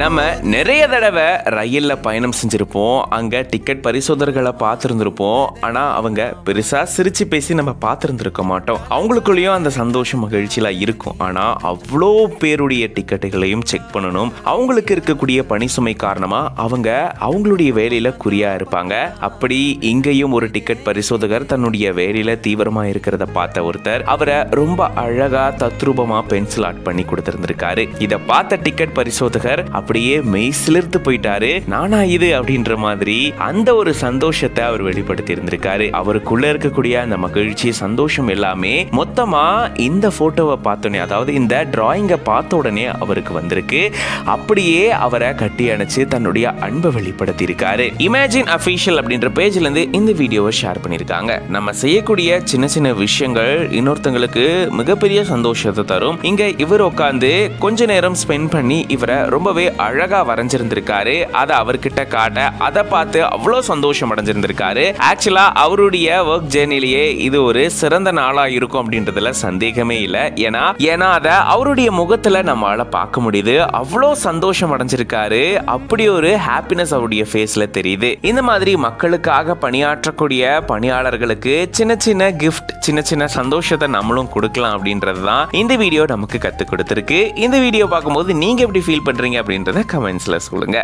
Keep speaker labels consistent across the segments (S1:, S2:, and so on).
S1: நம்ம நிறைய தடவை ரயில்ல பயணம் செஞ்சிருப்போம். அங்க டிக்கெட் பரிசோதகர்களை பார்த்திருந்திருப்போம். ஆனா அவங்க பெருசா சிரிச்சு பேசி நம்ம பார்த்திருந்திருக்க மாட்டோம். அவங்களுக்குள்ளேயும் அந்த சந்தோஷம் மகிழ்ச்சியெல்லாம் இருக்கும். ஆனா அவ்வளோ பேருடைய டிக்கெட்டுகளையும் செக் பண்ணணும். அவங்களுக்கு இருக்கக்கூடிய பணி சுமை காரணமா அவங்க அவங்களுடைய வேலையில குறியா இருப்பாங்க. அப்படி இங்கேயும் ஒரு டிக்கெட் பரிசோதகர் தன்னுடைய வேலையில தீவிரமா இருக்கிறத பார்த்த ஒருத்தர் அவரை ரொம்ப அழகா தத்ரூபமா பென்சில் ஆர்ட் பண்ணி கொடுத்திருந்திருக்காரு. இத பார்த்த டிக்கெட் பரிசோதகர் அப்படியே மெய் சிலிர்த்து போயிட்டாரு. நானா இது அப்படின்ற மாதிரி அந்த ஒரு சந்தோஷத்தை அவர் வெளிப்படுத்தி இருந்திருக்காரு. அவருக்குள்ள இருக்கக்கூடிய அந்த மகிழ்ச்சி சந்தோஷம் எல்லாமே மொத்தமா இந்த போட்டோவை பார்த்தோன்னே, அதாவது இந்த டிராயிங்கை பார்த்த உடனே அவருக்கு வந்திருக்கு. அப்படியே அவரை கட்டி அணைச்சு தன்னுடைய அன்பை வெளிப்படுத்தி இருக்காரு. இமேஜின் அபிஷியல் அப்படின்ற பேஜ்ல இருந்து இந்த வீடியோவை ஷேர் பண்ணிருக்காங்க. நம்ம செய்யக்கூடிய சின்ன சின்ன விஷயங்கள் இன்னொருத்தங்களுக்கு மிகப்பெரிய சந்தோஷத்தை தரும். இங்க இவர் உட்கார்ந்து கொஞ்ச நேரம் ஸ்பெண்ட் பண்ணி இவரை ரொம்பவே அழகா வரைஞ்சிருந்திருக்காரு. அதை அவர்கிட்ட காட்ட அதை பார்த்து அவ்வளவு சந்தோஷம் அடைஞ்சிருந்திருக்காரு. ஆக்சுவலா அவருடைய ஒர்க் ஜேர்னிலேயே இது ஒரு சிறந்த நாளா இருக்கும் அப்படின்றதுல சந்தேகமே இல்லை. ஏன்னா அதை அவருடைய முகத்துல நம்மளால பார்க்க முடியுது. அவ்வளவு சந்தோஷம் அடைஞ்சிருக்காரு. அப்படி ஒரு ஹாப்பினஸ் அவருடைய ஃபேஸ்ல தெரியுது. இந்த மாதிரி மக்களுக்காக பணியாற்றக்கூடிய பணியாளர்களுக்கு சின்ன சின்ன கிஃப்ட், சின்ன சின்ன சந்தோஷத்தை நம்மளும் கொடுக்கலாம் அப்படின்றதுதான் இந்த வீடியோ நமக்கு கத்து கொடுத்திருக்கு. இந்த வீடியோ பார்க்கும்போது நீங்க எப்படி ஃபீல் பண்றீங்க அப்படின்றத கமெண்ட்ஸ்ல சொல்லுங்க.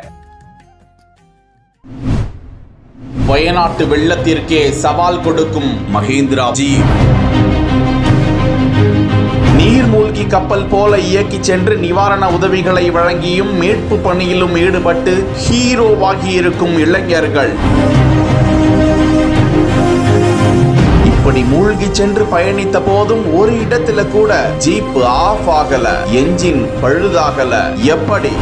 S2: வயநாட்டு வெள்ளத்திற்கே சவால் கொடுக்கும் மகேந்திரா ஜீப். நீர்மூழ்கி கப்பல் போல இயக்கி சென்று நிவாரண உதவிகளை வழங்கியும் மீட்பு பணியிலும் ஈடுபட்டு ஹீரோவாகி இருக்கும் இளைஞர்கள். இப்படி மூழ்கி சென்று பயணித்த போதும் ஒரு இடத்துல கூட ஜீப் ஆஃப் ஆகல, என்ஜின் பழுதாகல. எப்படி?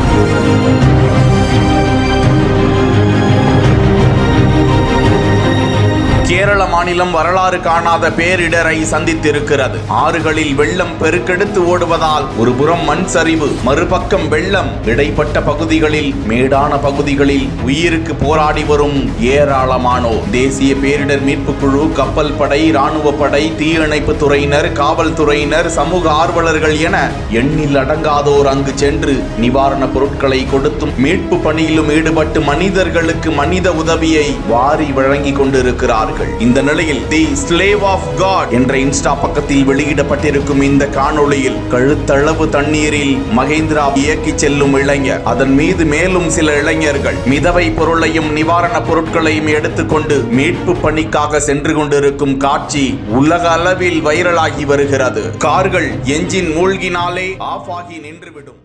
S2: கேரள மாநிலம் வரலாறு காணாத பேரிடரை சந்தித்திருக்கிறது. ஆறுகளில் வெள்ளம் பெருக்கெடுத்து ஓடுவதால் ஒரு புறம் மண் சரிவு, மறுபக்கம் வெள்ளம். இடைப்பட்ட பகுதிகளில், மேடான பகுதிகளில் உயிருக்கு போராடி வரும் ஏராளமானோர். தேசிய பேரிடர் மீட்பு குழு, கப்பல் படை, ராணுவ படை, தீயணைப்பு துறையினர், காவல்துறையினர், சமூக ஆர்வலர்கள் என எண்ணில் அடங்காதோர் அங்கு சென்று நிவாரண பொருட்களை கொடுத்தும் மீட்பு பணியிலும் ஈடுபட்டு மனிதர்களுக்கு மனித உதவியை வாரி வழங்கி கொண்டிருக்கிறார்கள். இந்த நிலையில் தி ஸ்லேவ் ஆஃப் காட் என்ற இன்ஸ்டா பக்கத்தில் வெளியிடப்பட்டிருக்கும் இந்த காணொளியில் கழுத்தளவு தண்ணீரில் மகேந்திரா இயக்கி செல்லும் இளைஞர், அதன் மீது மேலும் சில இளைஞர்கள் மிதவை பொருளையும் நிவாரண பொருட்களையும் எடுத்துக்கொண்டு மீட்பு பணிக்காக சென்று கொண்டிருக்கும் காட்சி உலக அளவில் வைரலாகி வருகிறது. கார்கள் என்ஜின் மூழ்கினாலே ஆஃப் ஆகி நின்றுவிடும்.